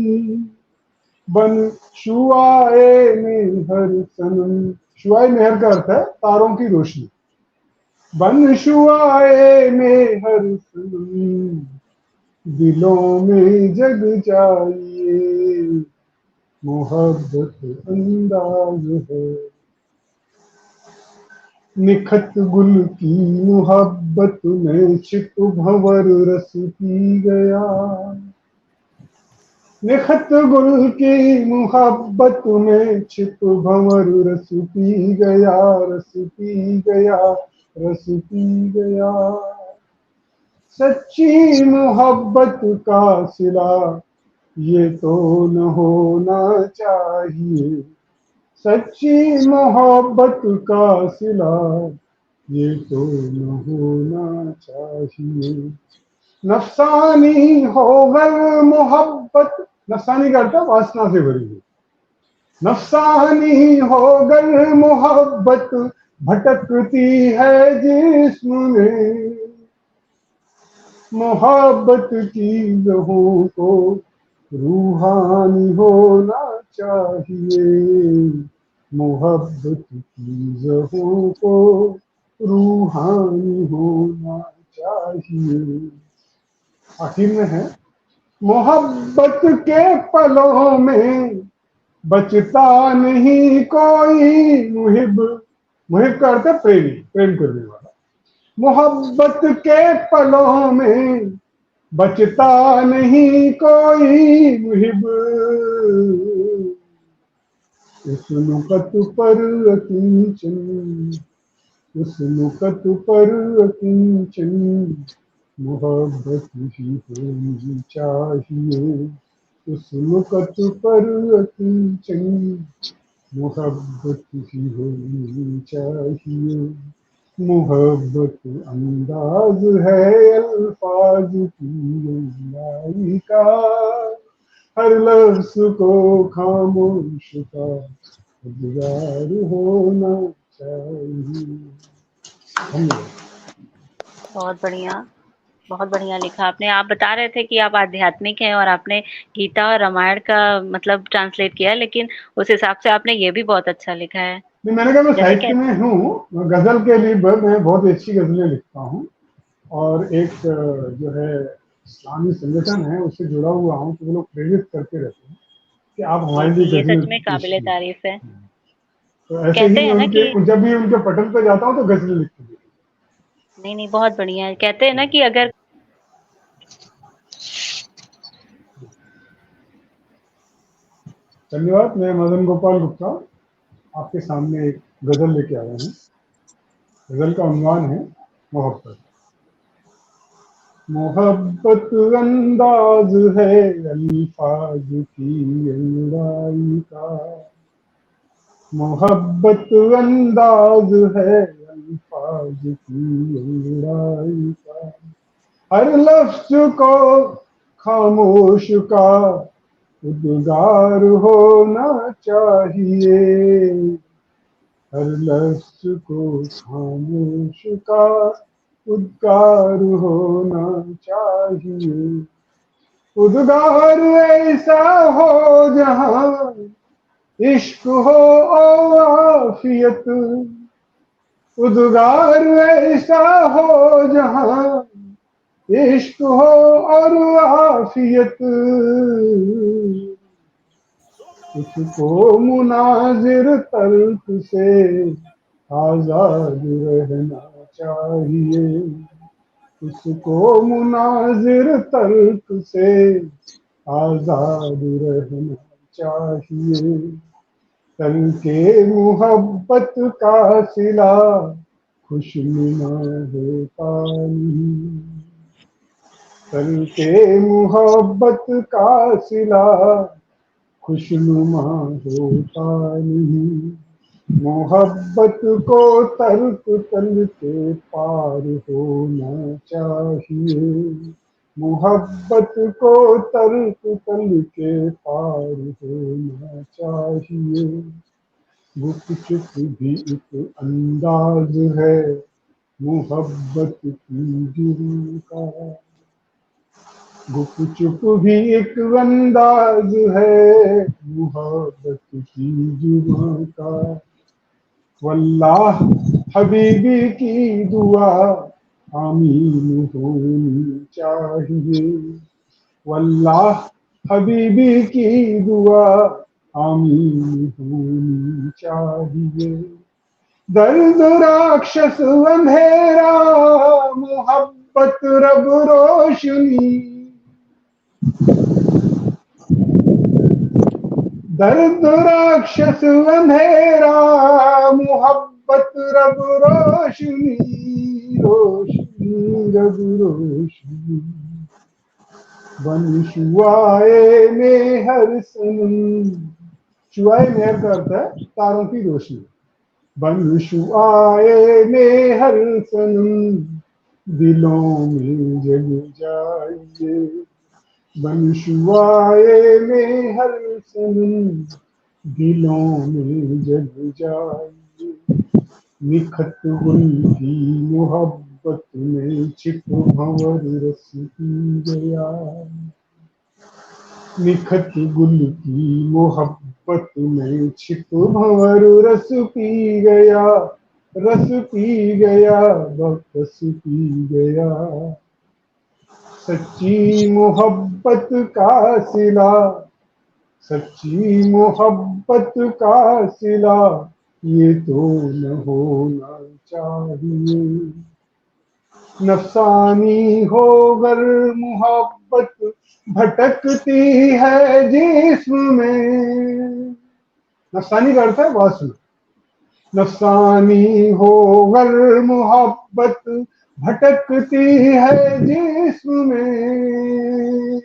बन शुआए मेहर सनम, शुआए मेहर का अर्थ है तारों की रोशनी, बन शुआए मेहर सनम दिलों में जग जाइए, मोहब्बत अंदाज है, निखत गुल की मोहब्बत में छिप भंवर रस पी गया, निखत गुल की मोहब्बत में छिप भंवर रस पी गया, रस पी गया, रस पी गया, सच्ची मोहब्बत का सिला ये तो न होना चाहिए, सच्ची मोहब्बत का सिला ये तो न होना चाहिए। नफसानी होगर मोहब्बत, नफसानी का अर्थ है वासना से भरी हुई। नफसानी होगर मोहब्बत भटकती है जिस्म में, मोहब्बत की लहू को रूहानी होना चाहिए। मोहब्बत की लहू को रूहानी होना चाहिए। आखिर में है, मोहब्बत के पलों में बचता नहीं कोई मुहिब। मुहिब का अर्थ है प्रेमी, प्रेम करने वाला। मोहब्बत के पलों में बचता नहीं कोई मुहिब। उस नुकत पर अकिंचन, उस नुकत पर अकिंचन मोहब्बत ही होनी चाहिए। उस नुकत पर अकिंचन मोहब्बत ही होनी चाहिए। मोहब्बत अंदाज है अल्फाज की गहराई का, हर लफ्ज को खामोश का गुजार होना चाहिए। बहुत बढ़िया लिखा आपने। आप बता रहे थे कि आप आध्यात्मिक हैं और आपने गीता और रामायण का मतलब ट्रांसलेट किया, लेकिन उस हिसाब से आपने ये भी बहुत अच्छा लिखा है। नहीं, मैंने कहा मैं जैसे साहित्य में हूँ, गजल के लिए मैं बहुत अच्छी गजलें लिखता हूँ, और एक जो है इस्लामी संगठन है उससे जुड़ा हुआ हूँ, तो वो लोग प्रेरित करते रहते हैं कि आप हमारे लिए ये गजलें सच में काबिले कीजिए। तारीफ है। तो ऐसे कहते ही हैं मैं ना कि उनके, जब भी उनके पटल पे जाता हूँ तो गजलें लिखते हैं। नहीं, बहुत बढ़िया है। कहते हैं ना कि अगर धन्यवाद। मैं मदन गोपाल गुप्ता आपके सामने एक गजल लेके आया हूँ। गजल का उन्वान है मोहब्बत। मोहब्बत अंदाज है अल्फाज की अंगड़ाई का, मोहब्बत अंदाज है अल्फाज की अंगड़ाई का, हर लफ्ज को खामोश का उद्गार होना चाहिए। हर लफ्ज को खामोश का उद्गार होना चाहिए। उद्गार ऐसा हो जहां इश्क हो और आफियत, उद्गार ऐसा हो जहां इश्क हो और आफियत, उसको मुनाजिर तल्ख से आजाद रहना चाहिए। उसको मुनाजिर तल्ख से आजाद रहना चाहिए। तन के मोहब्बत का सिला खुशनुमा होता नहीं, तन के मोहब्बत का सिला खुशनुमा होता नहीं। मोहब्बत को तर्क तल के पार होना चाहिए। मोहब्बत को तर्क तल के पार होना चाहिए। गुप चुप भी एक अंदाज है मोहब्बत की जुर्म का, गुप चुप भी एक अंदाज है मोहब्बत की जुर्म का। वल्लाह हबीबी की दुआ आमीन होनी चाहिए। वल्लाह हबीबी की दुआ आमीन होनी चाहिए। दर्द राक्षस अंधेरा मोहब्बत रब रोशनी, दर्द राक्षस अंधेरा मोहब्बत रब रोशनी, रोशनी रब रोशनी। बन शुआए में हर सनम शुआए मेहर का अर्थ है तारों की रोशनी। बन शुआए मेहर सनम दिलों में जग जाइए, बन शुआए मेहर सनम दिलों में जग जाइए। निखत गुल की मोहब्बत में छिप भंवर रस पी गया, निखत गुल की मोहब्बत में छिप भंवर रस पी गया, रस पी गया, बस पी गया। सच्ची मोहब्बत का सिला, सच्ची मोहब्बत का सिला ये तो न होना चाहिए। नफसानी होकर मोहब्बत भटकती है जिस्म में, नफसानी का अर्थ है वासना। नफसानी होकर मोहब्बत भटकती है जिस्म में,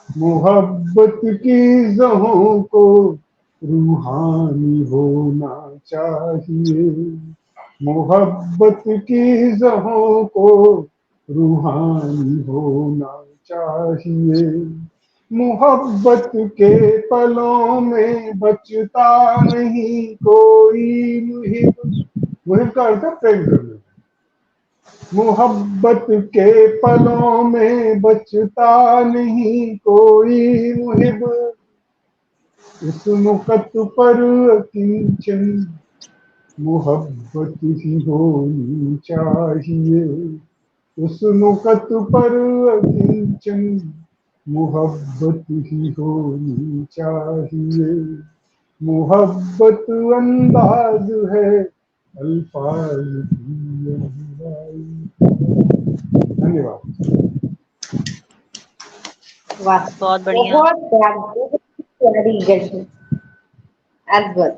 मोहब्बत की जहों को रूहानी होना चाहिए, मोहब्बत की जहों को रूहानी होना चाहिए। मोहब्बत के पलों में बचता नहीं कोई मुहिब, मुहिब का अर्थ है प्रेम करने। मोहब्बत के पलों में बचता नहीं कोई मुहिब, उस मुकत पर अकींचन मोहब्बत ही होनी चाहिए, उस मुकत पर अकींचन मोहब्बत ही होनी चाहिए। मोहब्बत अंदाज है अल्फाज की अहराई। धन्यवाद। वाह, बहुत बढ़िया। बहुत प्यारी गजल, अद्भुत,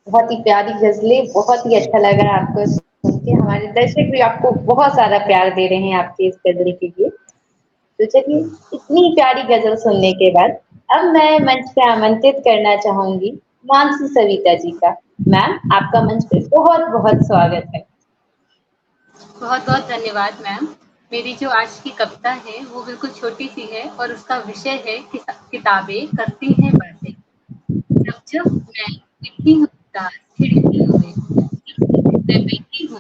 बहुत ही प्यारी गजलें, बहुत ही अच्छा लगा आपको सुन के। हमारे दर्शक भी आपको बहुत सारा प्यार दे रहे हैं आपके इस गजल के लिए। तो चलिए, इतनी प्यारी गजल सुनने के बाद अब मैं मंच पे आमंत्रित करना चाहूंगी मानसी सविता जी का। मैम, आपका मंच पे बहुत बहुत स्वागत है। बहुत बहुत धन्यवाद मैम। मेरी जो आज की कविता है वो बिल्कुल छोटी सी है और उसका विषय है किताबें करती हैं बातें। जब जब मैं बैठी हूँ खिड़कियों में, मैं बैठी हूँ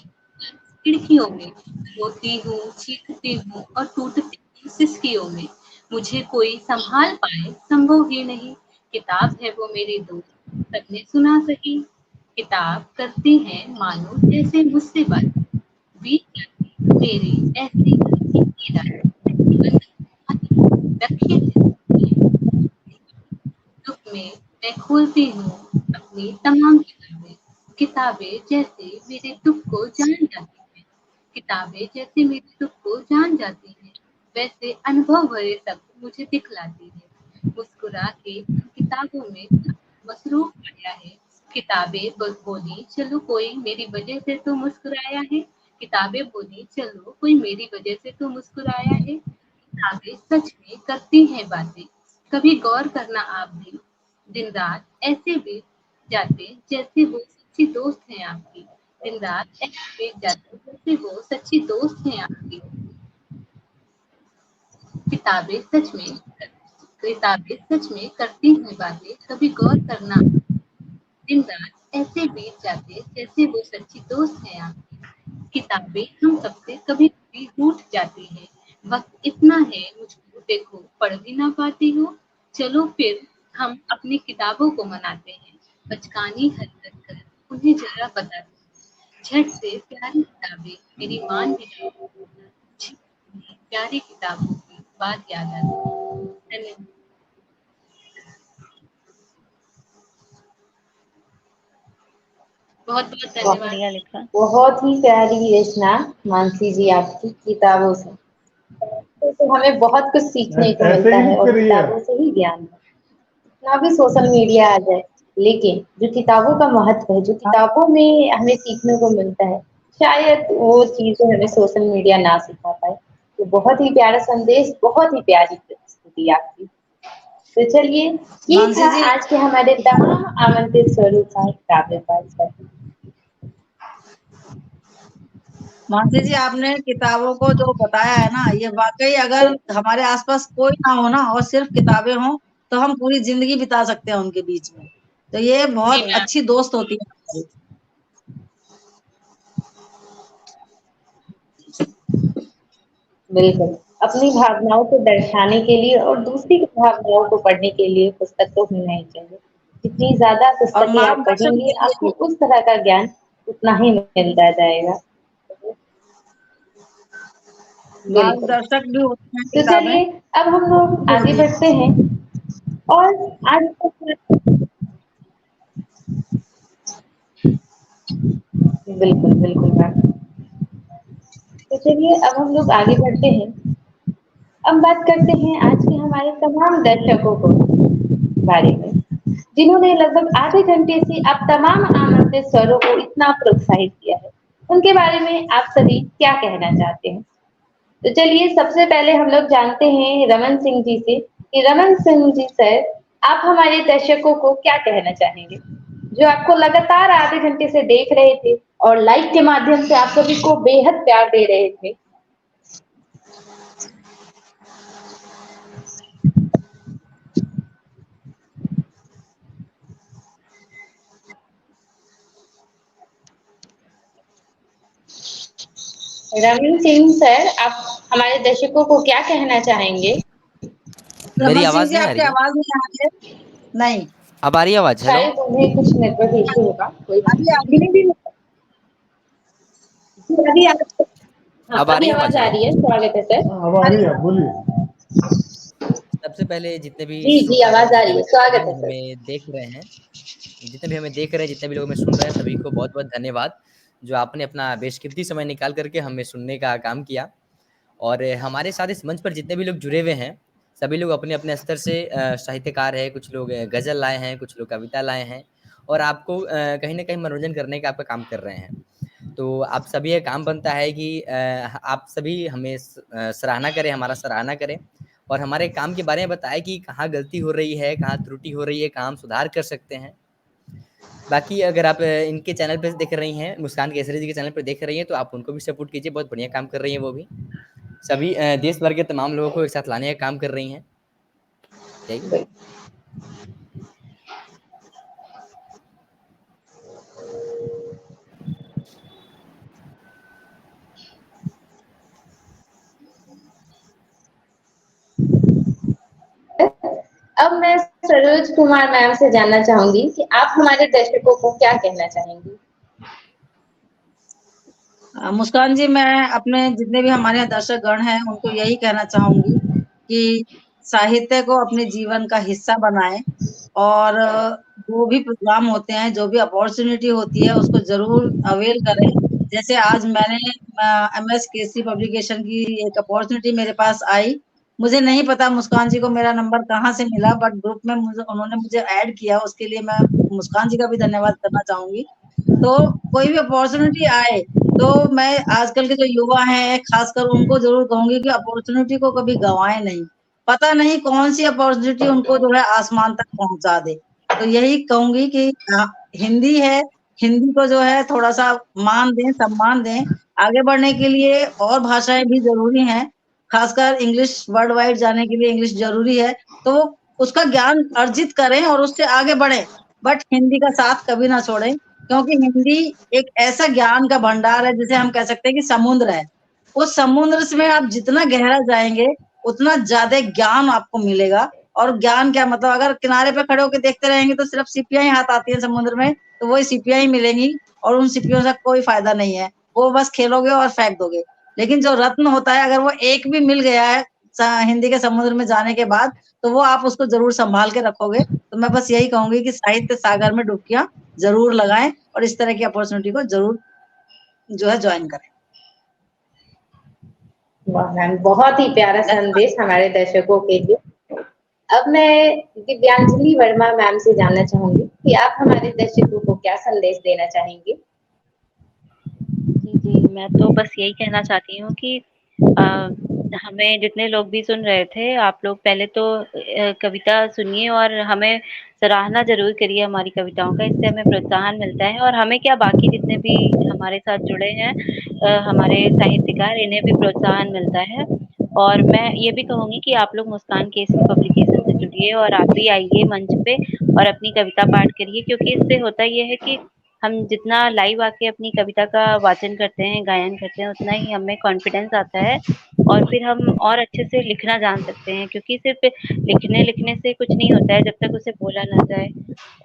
खिड़कियों में, रोती हूँ, चीखती हूँ और टूटती हूँ सिसकियों में। मुझे कोई संभाल पाए संभव ही नहीं, किताब है वो मेरी दोस्त सबने सुना सकी। किताब करती है मानो जैसे मुझसे बात, बीत जाती मेरी ऐसी हल्की रात, रखी दुख में मैं खोलती हूँ अपनी तमाम किताबें। किताबें जैसे मेरे दुख को जान जाती हैं, किताबें जैसे मेरे दुख को जान जाती हैं, वैसे अनुभव भरे सब मुझे दिखलाती है। मुस्कुरा के किताबों में मसरूफ पाया है, किताबें बोली चलो कोई मेरी वजह से तो मुस्कुराया है, किताबें बोली चलो कोई मेरी वजह से तो मुस्कुराया है। किताबें सच में करती हैं बातें, कभी गौर करना आप भी, दिन रात ऐसे बीत जाते जैसे वो सच्ची दोस्त हैं आपकी, दिन रात ऐसे बीत जाते जैसे वो सच्ची दोस्त हैं आपकी। किताबें सच में किताबें सच में करती हैं बातें, कभी गौर करना, दिन रात ऐसे बीत जाते जैसे वो सच्ची दोस्त हैं आपकी। किताबें हम सबसे कभी कभी रूठ जाती है, वक्त इतना है मुझको देखो पढ़ भी ना पाती हो। चलो फिर हम अपनी किताबों को मनाते हैं, बचकानी हरकत कर उन्हें जरा बता दो। झट से प्यारी किताबें मेरी मान भी जाओ, प्यारी किताबों की बात याद आ गई। धन्यवाद। बहुत बहुत बहुत धन्यवाद। बढ़िया लिखा। बहुत ही प्यारी रचना मानसी जी आपकी, किताबों से तो हमें बहुत कुछ सीखने को ऐसे मिलता ही है लिखते और रहिए। किताबों से ही ज्ञान। इतना भी सोशल मीडिया आ जाए, लेकिन जो किताबों का महत्व है, जो किताबों में हमें सीखने को मिलता है, शायद वो चीजें हमें सोशल मीडिया ना सिखा पाए। तो बहुत ही प्यारा संदेश, बहुत ही प्यारी प्रस्तुति आपकी। तो चलिए, ये मानसी था जी, आज के हमारे तमाम आमंत्रित स्वरूप का काव्य पाठ। मानसी जी, आपने किताबों को जो बताया है ना, ये वाकई अगर हमारे आसपास कोई ना हो ना और सिर्फ किताबें हों, तो हम पूरी जिंदगी बिता सकते हैं उनके बीच में। तो ये जी बहुत मैम। अच्छी दोस्त होती है हमारी। बिल्कुल, अपनी भावनाओं को दर्शाने के लिए और दूसरी की भावनाओं को पढ़ने के लिए पुस्तक तो होना ही चाहिए। जितनी ज़्यादा और पुस्तकें आप मार्गदर्शक पढ़ेंगे, भी होती आपको है, उस तरह का ज्ञान उतना ही मिलता जाएगा। बिल्कुल। मार्गदर्शक भी होती हैं तो किताबें। चलिए, अब हम लोग आगे बढ़ते हैं और आज बिल्कुल, बिल्कुल मैम। तो चलिए, अब हम लोग आगे बढ़ते हैं। अब बात करते हैं आज के हमारे तमाम दर्शकों को बारे में, जिन्होंने लगभग आधे घंटे से आप तमाम आमंत्रित स्वरों को इतना प्रोत्साहित किया है। उनके बारे में आप सभी क्या कहना चाहते हैं? तो चलिए, सबसे पहले हम लोग जानते हैं रमन सिंह जी से कि रमन सिंह जी सर, आप हमारे दर्शकों को क्या कहना चाहेंगे? जो आपको लगातार आधे घंटे से देख रहे थे और लाइव के माध्यम से आप सभी को बेहद प्यार दे रहे थे। रमन सिंह सर, आप हमारे दर्शकों को क्या कहना चाहेंगे? मेरी रमन सिंह आवाज़ जी, नहीं आ आपकी रही है? आवाज नहीं आ रही है। नहीं, अब आ रही है आवाज़? हेलो? शायद उन्हें कुछ नेटवर्क इश्यू होगा, कोई बात अभी आ नहीं। रही है। धीरे-धीरे अभी हाँ, अब आ अभी रही है आवाज़ आवाज़? आ हेलो? रही है, स्वागत है सर। हाँ, अब आ रही है, आप बोलिए। सबसे पहले जितने भी जी, जी, श्रोतागण, आवाज़ आ जितने रही भी है, स्वागत दर्शकगण है सर। हमें देख रहे हैं, जितने भी लोग हमें सुन रहे हैं, सभी को बहुत-बहुत धन्यवाद, जो आपने अपना बेशकीमती समय निकाल कर के हमें सुनने का काम किया। और हमारे साथ इस मंच पर जितने भी लोग जुड़े हुए हैं, सभी लोग अपने-अपने स्तर से साहित्यकार हैं, कुछ लोग गज़ल लाए हैं, कुछ लोग कविता लाए हैं और आपको कहीं न कहीं मनोरंजन करने का आपका काम कर रहे हैं। तो आप सभी का काम बनता है कि आप सभी हमें सराहना करें, हमारा सराहना करें और हमारे काम के बारे में बताएँ कि कहाँ गलती हो रही है, कहाँ त्रुटि हो रही है, कहाँ हम सुधार कर सकते हैं। बाकी अगर आप इनके चैनल पे देख रही हैं, मुस्कान केसरी जी के चैनल पे देख रही हैं, तो आप उनको भी सपोर्ट कीजिए, बहुत बढ़िया काम कर रही हैं वो भी। सभी देश भर के तमाम लोगों को एक साथ लाने का काम कर रही हैं। यही। बिल्कुल। अब मैं सरोज कुमार मैम से जानना चाहूंगी कि आप हमारे दर्शकों को क्या कहना चाहेंगी? मुस्कान जी, मैं अपने जितने भी हमारे यहाँ दर्शक गण हैं उनको यही कहना चाहूंगी कि साहित्य को अपने जीवन का हिस्सा बनाएं और जो भी प्रोग्राम होते हैं, जो भी अपॉर्चुनिटी होती है, उसको जरूर अवेल करें। जैसे आज मैंने MS केसरी पब्लिकेशन की एक अपॉर्चुनिटी मेरे पास आई। मुझे नहीं पता मुस्कान जी को मेरा नंबर कहाँ से मिला, बट ग्रुप में उन्होंने मुझे ऐड किया, उसके लिए मैं मुस्कान जी का भी धन्यवाद करना चाहूंगी। तो कोई भी अपॉर्चुनिटी आए, तो मैं आजकल के जो युवा हैं खासकर उनको जरूर कहूंगी कि अपॉर्चुनिटी को कभी गंवाएं नहीं। पता नहीं कौन सी अपॉर्चुनिटी उनको जो है आसमान तक पहुंचा दे। तो यही कहूंगी कि हिंदी है, हिंदी को जो है थोड़ा सा मान दें, सम्मान दें। आगे बढ़ने के लिए और भाषाएं भी जरूरी हैं, खासकर इंग्लिश वर्ल्ड वाइड जाने के लिए इंग्लिश जरूरी है। तो वो उसका ज्ञान अर्जित करें और उससे आगे बढ़ें, बट हिंदी का साथ कभी ना छोड़ें, क्योंकि हिंदी एक ऐसा ज्ञान का भंडार है जिसे हम कह सकते हैं कि समुद्र है। उस समुद्र में आप जितना गहरा जाएंगे उतना ज्यादा ज्ञान आपको मिलेगा। और ज्ञान क्या मतलब, अगर किनारे पे खड़े होकर देखते रहेंगे तो सिर्फ सीपियां ही हाथ आती है समुद्र में, तो वही सीपियां ही मिलेंगी और उन सीपियों से कोई फायदा नहीं है, वो बस खेलोगे और फेंक दोगे। लेकिन जो रत्न होता है, अगर वो एक भी मिल गया है हिंदी के समुद्र में जाने के बाद, तो वो आप उसको जरूर संभाल के रखोगे। तो मैं बस यही कहूंगी कि साहित्य सागर में डुबकियां जरूर लगाएं और इस तरह की अपॉर्चुनिटी को जरूर जो है ज्वाइन करें। वाह मैम, बहुत ही प्यारा धन्यवाद। संदेश हमारे दर्शकों के लिए। अब मैं दिव्यांजलि वर्मा मैम से जानना चाहूंगी कि आप हमारे दर्शकों को क्या संदेश देना चाहेंगे? जी, जी, मैं तो बस यही कहना चाहती हूँ कि हमें जितने लोग भी सुन रहे थे, आप लोग पहले तो कविता सुनिए और हमें सराहना ज़रूर करिए हमारी कविताओं का, इससे हमें प्रोत्साहन मिलता है और हमें क्या बाकी जितने भी हमारे साथ जुड़े हैं हमारे साहित्यकार, इन्हें भी प्रोत्साहन मिलता है। और मैं ये भी कहूँगी कि आप लोग मुस्कान केसरी पब्लिकेशन से जुड़िए और आप भी आइए मंच पे और अपनी कविता पाठ करिए, क्योंकि इससे होता ये है कि हम जितना लाइव आके अपनी कविता का वाचन करते हैं, गायन करते हैं, उतना ही हमें कॉन्फिडेंस आता है और फिर हम और अच्छे से लिखना जान सकते हैं, क्योंकि सिर्फ लिखने से कुछ नहीं होता है जब तक उसे बोला ना जाए।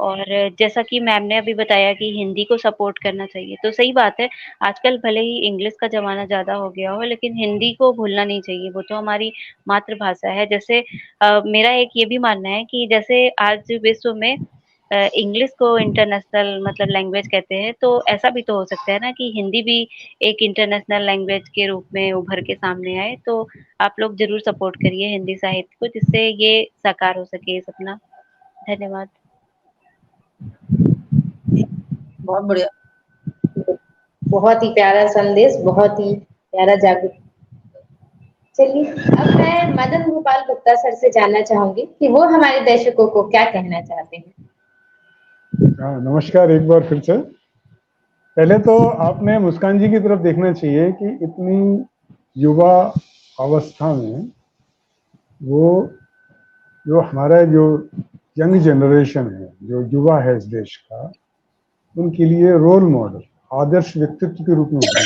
और जैसा कि मैम ने अभी बताया कि हिंदी को सपोर्ट करना चाहिए, तो सही बात है। आजकल भले ही इंग्लिश का ज़माना ज़्यादा हो गया हो, लेकिन हिंदी को भूलना नहीं चाहिए, वो तो हमारी मातृभाषा है। जैसे मेरा एक ये भी मानना है कि जैसे आज विश्व में इंग्लिश को इंटरनेशनल मतलब लैंग्वेज कहते हैं, तो ऐसा भी तो हो सकता है ना कि हिंदी भी एक इंटरनेशनल लैंग्वेज के रूप में उभर के सामने आए। तो आप लोग ज़रूर सपोर्ट करिए हिंदी साहित्य को, जिससे ये साकार हो सके ये सपना। धन्यवाद। बहुत बढ़िया। बहुत ही प्यारा संदेश, बहुत ही प्यारा जागरूक। चलिए अब मैं मदन गोपाल गुप्ता सर से जानना चाहूंगी कि वो हमारे दर्शकों को क्या कहना चाहते हैं। नमस्कार एक बार फिर से। पहले तो आपने मुस्कान जी की तरफ देखना चाहिए कि इतनी युवा अवस्था में वो जो हमारा जो यंग जनरेशन है, जो युवा है इस देश का, उनके लिए रोल मॉडल, आदर्श व्यक्तित्व के रूप में उभरे।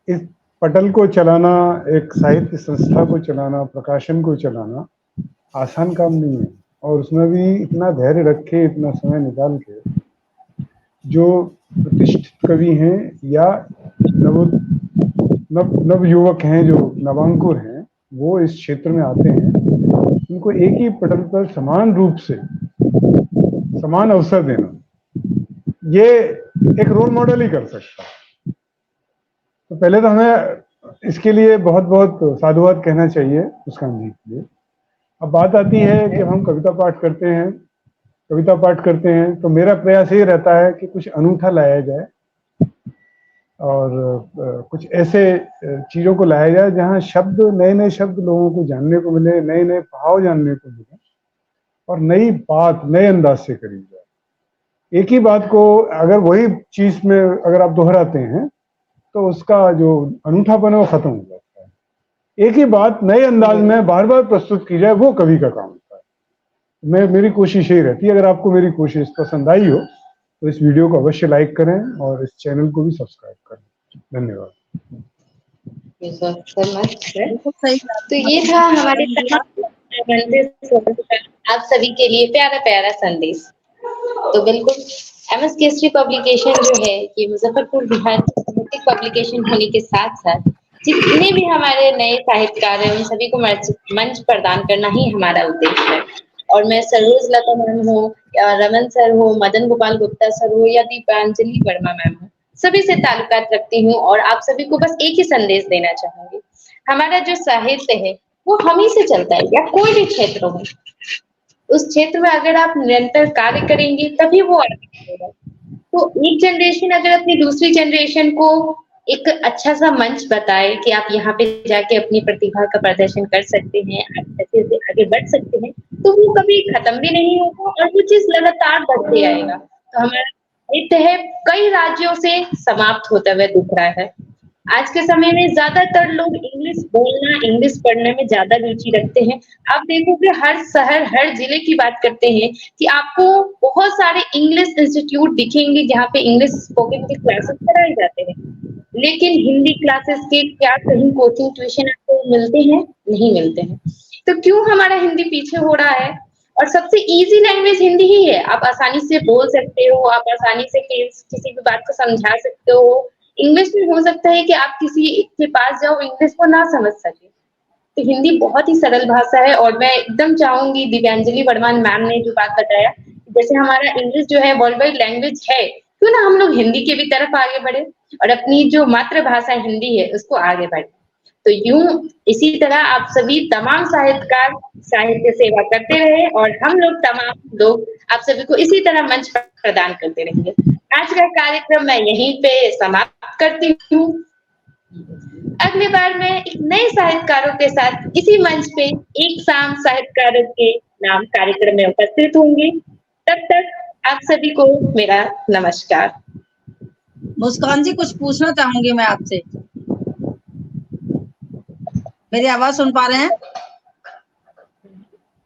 इस पटल को चलाना, एक साहित्य संस्था को चलाना, प्रकाशन को चलाना आसान काम नहीं है, और उसमें भी इतना धैर्य रखे, इतना समय निकाल के जो प्रतिष्ठित कवि हैं या नव युवक हैं, जो नवांकुर हैं, वो इस क्षेत्र में आते हैं, उनको एक ही पटल पर समान रूप से समान अवसर देना, ये एक रोल मॉडल ही कर सकता है। तो पहले तो हमें इसके लिए बहुत बहुत साधुवाद कहना चाहिए मुस्कान जी के लिए। अब बात आती है कि हम कविता पाठ करते हैं तो मेरा प्रयास ये रहता है कि कुछ अनूठा लाया जाए और कुछ ऐसे चीज़ों को लाया जाए जहाँ शब्द, नए नए शब्द लोगों को जानने को मिले, नए नए भाव जानने को मिले और नई बात नए अंदाज से करी जाए। एक ही बात को अगर वही चीज़ में अगर आप दोहराते हैं तो उसका जो अनूठापन है वो खत्म हो जाता है। एक ही बात नए अंदाज में बार बार प्रस्तुत की जाए, वो कवि का काम होता है। मेरी कोशिश यही रहती है। अगर आपको मेरी कोशिश पसंद आई हो तो इस वीडियो को अवश्य लाइक करें और इस चैनल को भी सब्सक्राइब करें। धन्यवाद। तो ये था हमारे आप सभी के लिए प्यारा प्यारा संदेश। तो बिल्कुल एमएस केसरी पब्लिकेशन जो है ये मुजफ्फरपुर बिहार की पब्लिकेशन होने के साथ साथ जितने भी हमारे नए साहित्यकार हैं उन सभी को मंच प्रदान करना ही हमारा उद्देश्य है। और मैं सरोज लता मैम हो या रमन सर हो, मदन गोपाल गुप्ता सर हो या दीपांजलि वर्मा मैम हो, सभी से ताल्लुकात रखती हूँ और आप सभी को बस एक ही संदेश देना चाहूंगी। हमारा जो साहित्य है वो हम ही से चलता है, या कोई भी क्षेत्र हो, उस क्षेत्र में अगर आप निरंतर कार्य करेंगे तभी वो आगे बढ़ेगा। तो एक जनरेशन अगर अपनी दूसरी जनरेशन को एक अच्छा सा मंच बताए कि आप यहाँ पे जाके अपनी प्रतिभा का प्रदर्शन कर सकते हैं, आप अच्छे से आगे बढ़ सकते हैं, तो वो कभी खत्म भी नहीं होगा और वो चीज लगातार बढ़ते आएगा। तो हमारा साहित्य है कई राज्यों से समाप्त होता हुआ दिख रहा है। आज के समय में ज्यादातर लोग इंग्लिश बोलना, इंग्लिश पढ़ने में ज्यादा रुचि रखते हैं। आप देखोगे हर शहर, हर जिले की बात करते हैं कि आपको बहुत सारे इंग्लिश इंस्टीट्यूट दिखेंगे जहाँ पे इंग्लिश स्पोकन की क्लासेस कराए जाते हैं, लेकिन हिंदी क्लासेस के क्या कहीं कोचिंग ट्यूशन आपको मिलते हैं? नहीं मिलते हैं। तो क्यों हमारा हिंदी पीछे हो रहा है? और सबसे इजी लैंग्वेज हिंदी ही है। आप आसानी से बोल सकते हो, आप आसानी से किसी भी बात को समझा सकते हो। इंग्लिश में हो सकता है कि आप किसी के पास जाओ, इंग्लिश को ना समझ सके। तो हिंदी बहुत ही सरल भाषा है और मैं एकदम चाहूंगी दिव्यांजलि वर्मा मैम ने जो बात बताया, जैसे हमारा इंग्लिश जो है वर्ल्ड वाइड लैंग्वेज है, क्यों ना हम लोग हिंदी के भी तरफ आगे बढ़े और अपनी जो मातृभाषा हिंदी है उसको आगे बढ़े। तो यूं इसी तरह आप सभी तमाम साहित्यकार साहित्य सेवा करते रहे और हम लोग तमाम लोग आप सभी को इसी तरह मंच प्रदान करते रहेंगे। आज का कार्यक्रम मैं यहीं पे समाप्त करती हूँ। अगली बार मैं एक नए साहित्यकारों के साथ इसी मंच पे एक शाम साहित्यकारों के नाम कार्यक्रम में उपस्थित होंगी। तब तक आप सभी को मेरा नमस्कार। मुस्कान जी, कुछ पूछना चाहूंगी मैं आपसे। मेरी आवाज सुन पा रहे हैं?